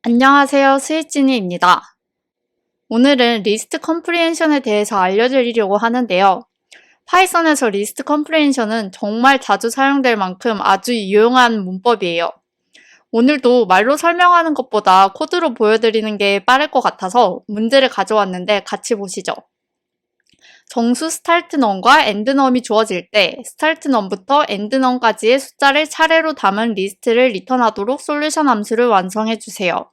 안녕하세요. 스위치니입니다. 오늘은 리스트 컴프리hen션에 대해서 알려드리려고 하는데요. 파이썬에서 리스트 컴프리hen션은 정말 자주 사용될 만큼 아주 유용한 문법이에요. 오늘도 말로 설명하는 것보다 코드로 보여드리는 게 빠를 것 같아서 문제를 가져왔는데 같이 보시죠. 정수 스타트넘과 엔드넘이 주어질 때 스타트넘부터 엔드넘까지의 숫자를 차례로 담은 리스트를 리턴하도록 솔루션 함수를 완성해주세요.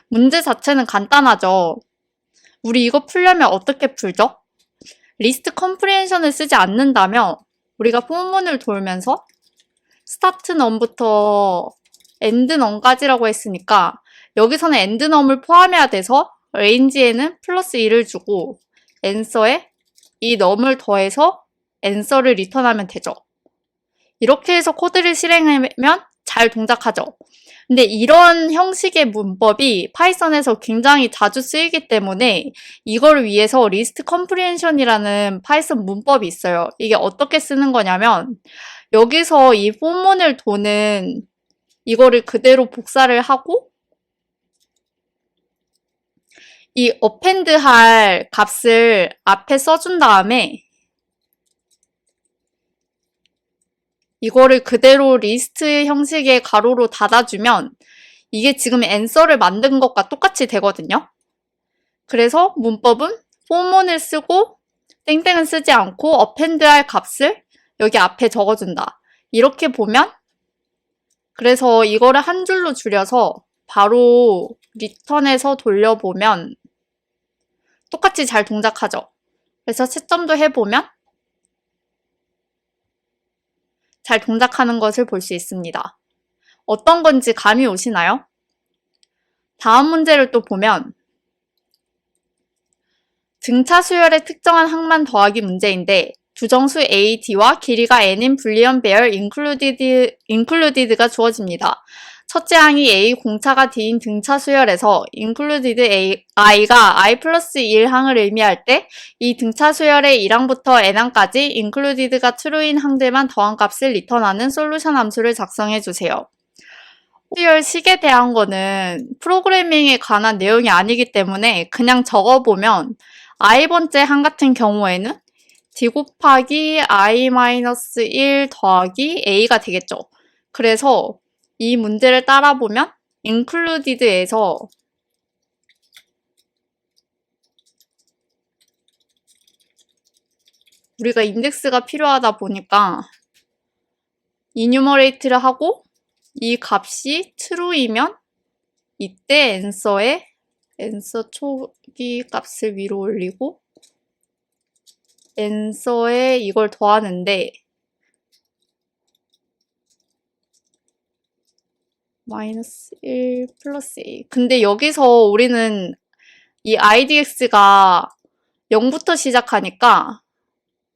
문제 자체는 간단하죠. 우리 이거 풀려면 어떻게 풀죠? 리스트 컴프리hension을 쓰지 않는다면 우리가 포문을 돌면서 스타트 넘부터 엔드 넘까지라고 했으니까 여기서는 엔드 넘을 포함해야 돼서 range에는 플러스 1을 주고 answer에 이 넘을 더해서 answer를 리턴하면 되죠. 이렇게 해서 코드를 실행하면 잘 동작하죠. 근데 이런 형식의 문법이 파이썬에서 굉장히 자주 쓰이기 때문에 이걸 위해서 리스트 컴프리hension이라는 파이썬 문법이 있어요. 이게 어떻게 쓰는 거냐면 여기서 이 포문을 도는 이거를 그대로 복사를 하고 이 append 할 값을 앞에 써준 다음에 이거를 그대로 리스트 형식의 가로로 닫아주면 이게 지금 answer를 만든 것과 똑같이 되거든요. 그래서 문법은 포문을 쓰고 땡땡은 쓰지 않고 append 할 값을 여기 앞에 적어준다. 이렇게 보면 그래서 이거를 한 줄로 줄여서 바로 리턴해서 돌려보면 똑같이 잘 동작하죠. 그래서 채점도 해보면 잘 동작하는 것을 볼 수 있습니다. 어떤 건지 감이 오시나요? 다음 문제를 또 보면 등차 수열의 특정한 항만 더하기 문제인데 두정수 a, d와 길이가 n인 불리언 배열 included가 주어집니다. 첫째 항이 a 공차가 d인 등차 수열에서 included i가 i 플러스 1항을 의미할 때 이 등차 수열의 1항부터 n항까지 included가 true인 항들만 더한 값을 리턴하는 솔루션 함수를 작성해주세요. 수열식에 대한 거는 프로그래밍에 관한 내용이 아니기 때문에 그냥 적어보면 i번째 항 같은 경우에는 d 곱하기 i-1 더하기 a가 되겠죠. 그래서 이 문제를 따라보면 included에서 우리가 인덱스가 필요하다 보니까 enumerate를 하고 이 값이 true이면 이때 answer에 answer 초기 값을 위로 올리고 answer에 이걸 더하는데 -1 플러스 a. 근데 여기서 우리는 이 idx가 0부터 시작하니까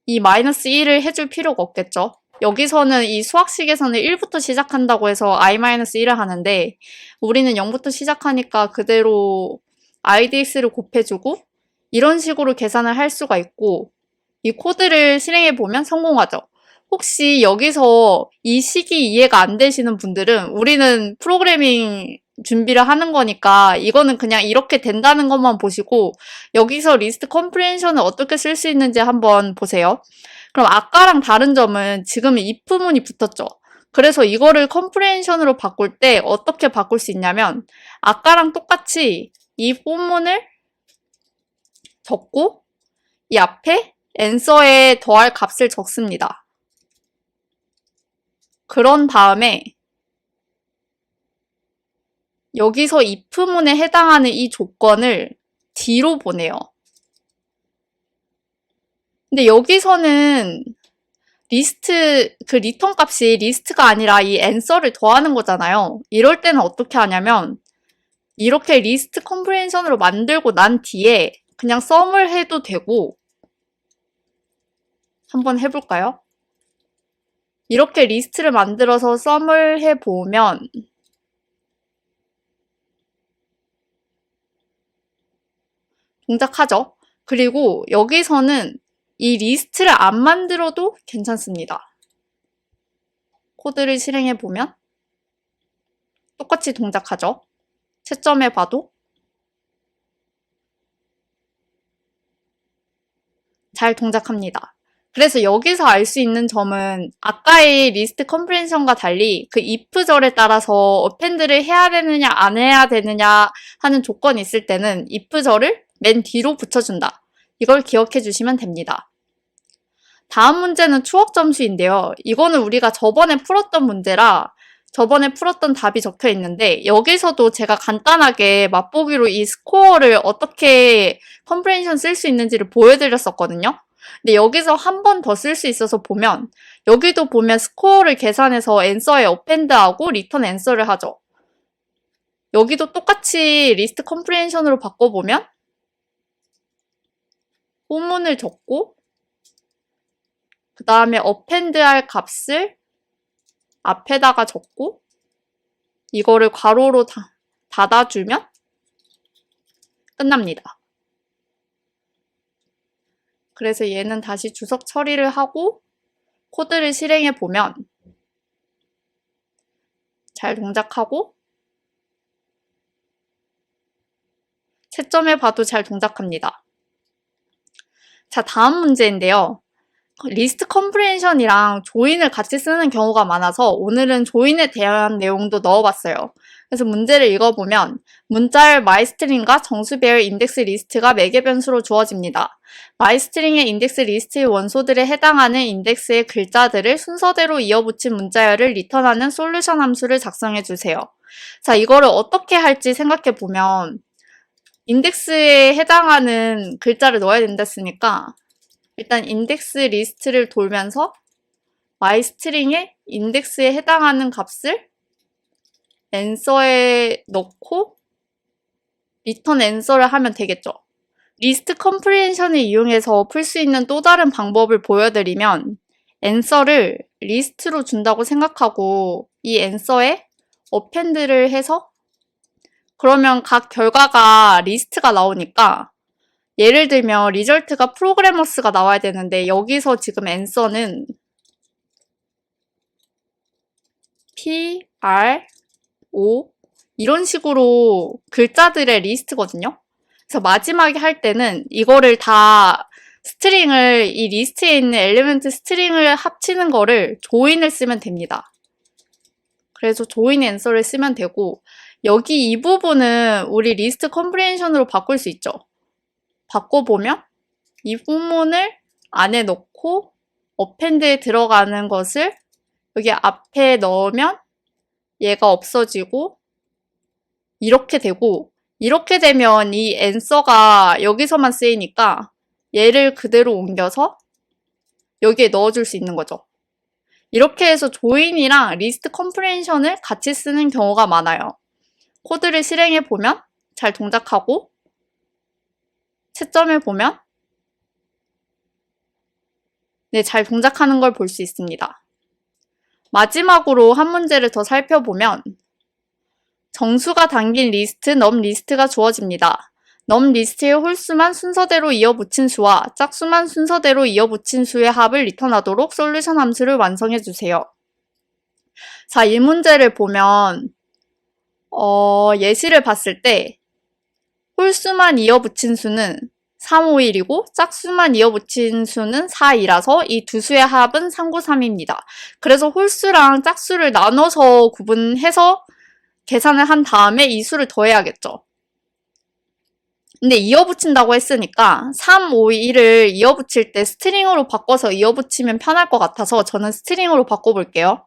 이 -1을 해줄 필요가 없겠죠. 여기서는 이 수학식에서는 1부터 시작한다고 해서 i-1을 하는데 우리는 0부터 시작하니까 그대로 idx를 곱해주고 이런 식으로 계산을 할 수가 있고 이 코드를 실행해보면 성공하죠. 혹시 여기서 이 식이 이해가 안 되시는 분들은 우리는 프로그래밍 준비를 하는 거니까 이거는 그냥 이렇게 된다는 것만 보시고 여기서 리스트 컴프리hension을 어떻게 쓸 수 있는지 한번 보세요. 그럼 아까랑 다른 점은 지금 if문이 붙었죠. 그래서 이거를 컴프리hension으로 바꿀 때 어떻게 바꿀 수 있냐면 아까랑 똑같이 이 포문을 적고 이 앞에 answer에 더할 값을 적습니다. 그런 다음에 여기서 if문에 해당하는 이 조건을 D로 보내요. 근데 여기서는 리스트, 리턴 값이 리스트가 아니라 이 answer를 더하는 거잖아요. 이럴 때는 어떻게 하냐면 이렇게 리스트 컴프리hension으로 만들고 난 뒤에 그냥 sum을 해도 되고 한번 해볼까요? 이렇게 리스트를 만들어서 sum을 해보면 동작하죠. 그리고 여기서는 이 리스트를 안 만들어도 괜찮습니다. 코드를 실행해보면 똑같이 동작하죠. 채점해 봐도 잘 동작합니다. 그래서 여기서 알 수 있는 점은 아까의 리스트 컴프레hension과 달리 그 if절에 따라서 append를 해야 되느냐 안 해야 되느냐 하는 조건이 있을 때는 if절을 맨 뒤로 붙여준다. 이걸 기억해 주시면 됩니다. 다음 문제는 추억 점수인데요. 이거는 우리가 저번에 풀었던 문제라 저번에 풀었던 답이 적혀 있는데 여기서도 제가 간단하게 맛보기로 이 스코어를 어떻게 컴프레hension 쓸 수 있는지를 보여드렸었거든요. 근데 여기서 한 번 더 쓸 수 있어서 보면 여기도 보면 스코어를 계산해서 앤서에 append하고 리턴 앤서를 하죠. 여기도 똑같이 리스트 컴프레hension으로 바꿔보면 호문을 적고 그 다음에 append 할 값을 앞에다가 적고 이거를 괄호로 닫아주면 끝납니다. 그래서 얘는 다시 주석 처리를 하고 코드를 실행해 보면 잘 동작하고 채점해 봐도 잘 동작합니다. 자, 다음 문제인데요. 리스트 컴프레hension이랑 조인을 같이 쓰는 경우가 많아서 오늘은 조인에 대한 내용도 넣어봤어요. 그래서 문제를 읽어보면 문자열 myString과 정수배열 인덱스 리스트가 매개 변수로 주어집니다. myString의 인덱스 리스트의 원소들에 해당하는 인덱스의 글자들을 순서대로 이어붙인 문자열을 리턴하는 솔루션 함수를 작성해주세요. 자, 이거를 어떻게 할지 생각해보면 인덱스에 해당하는 글자를 넣어야 된다 했으니까 일단 인덱스 리스트를 돌면서 myString의 인덱스에 해당하는 값을 앤서에 넣고 리턴 앤서를 하면 되겠죠. 리스트 컴프레hension을 이용해서 풀 수 있는 또 다른 방법을 보여드리면 앤서를 리스트로 준다고 생각하고 이 앤서에 append를 해서 그러면 각 결과가 리스트가 나오니까 예를 들면 리절트가 프로그래머스가 나와야 되는데 여기서 지금 앤서는 P, R, O 이런 식으로 글자들의 리스트거든요. 그래서 마지막에 할 때는 이거를 다 스트링을 이 리스트에 있는 엘리멘트 스트링을 합치는 거를 조인을 쓰면 됩니다. 그래서 조인 앤서를 쓰면 되고 여기 이 부분은 우리 리스트 컴프레hension으로 바꿀 수 있죠. 바꿔보면 이 부분을 안에 넣고 append에 들어가는 것을 여기 앞에 넣으면 얘가 없어지고 이렇게 되고 이렇게 되면 이 앤서가 여기서만 쓰이니까 얘를 그대로 옮겨서 여기에 넣어줄 수 있는 거죠. 이렇게 해서 조인이랑 리스트 컴프레hension을 같이 쓰는 경우가 많아요. 코드를 실행해 보면 잘 동작하고 채점해 보면 네, 잘 동작하는 걸 볼 수 있습니다. 마지막으로 한 문제를 더 살펴보면 정수가 담긴 리스트, num 리스트가 주어집니다. num 리스트의 홀수만 순서대로 이어붙인 수와 짝수만 순서대로 이어붙인 수의 합을 리턴하도록 솔루션 함수를 완성해주세요. 자, 이 문제를 보면 예시를 봤을 때 홀수만 이어붙인 수는 351이고 짝수만 이어붙인 수는 4이라서 이 두 수의 합은 393입니다. 그래서 홀수랑 짝수를 나눠서 구분해서 계산을 한 다음에 이 수를 더해야겠죠. 근데 이어붙인다고 했으니까 3, 5, 1을 이어붙일 때 스트링으로 바꿔서 이어붙이면 편할 것 같아서 저는 스트링으로 바꿔볼게요.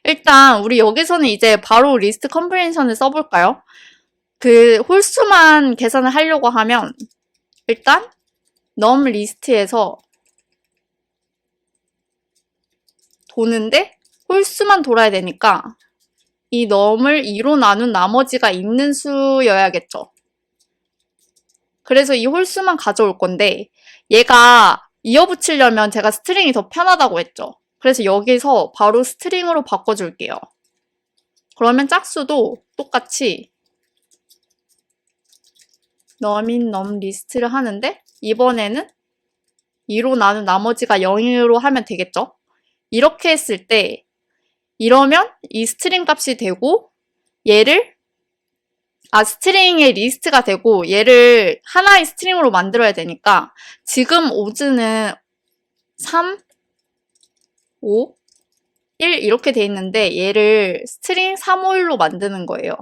일단 우리 여기서는 이제 바로 리스트 컴프레hension을 써볼까요? 그 홀수만 계산을 하려고 하면 일단 num 리스트에서 도는데 홀수만 돌아야 되니까 이 num을 2로 나눈 나머지가 있는 수여야겠죠. 그래서 이 홀수만 가져올 건데 얘가 이어붙이려면 제가 스트링이 더 편하다고 했죠. 그래서 여기서 바로 스트링으로 바꿔줄게요. 그러면 짝수도 똑같이 num인 num 리스트를 하는데 이번에는 2로 나눈 나머지가 0으로 하면 되겠죠. 이렇게 했을 때 이러면 이 스트링 값이 되고 얘를 스트링의 리스트가 되고 얘를 하나의 스트링으로 만들어야 되니까 지금 오즈는 3, 5, 1 이렇게 돼 있는데 얘를 스트링 351로 만드는 거예요.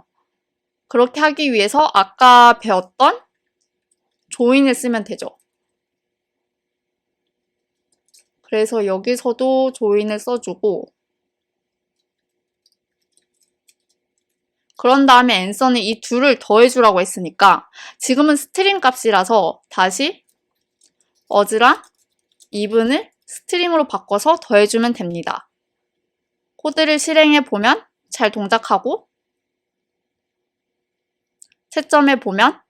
그렇게 하기 위해서 아까 배웠던 조인을 쓰면 되죠. 그래서 여기서도 조인을 써주고 그런 다음에 answer는 이 둘을 더해주라고 했으니까 지금은 스트링 값이라서 다시 as랑 even을 스트링으로 바꿔서 더해주면 됩니다. 코드를 실행해보면 잘 동작하고 채점해보면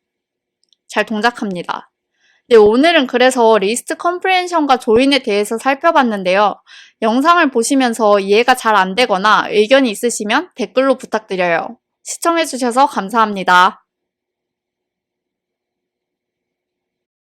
잘 동작합니다. 네, 오늘은 그래서 리스트 컴프레hension과 조인에 대해서 살펴봤는데요. 영상을 보시면서 이해가 잘 안 되거나 의견이 있으시면 댓글로 부탁드려요. 시청해주셔서 감사합니다.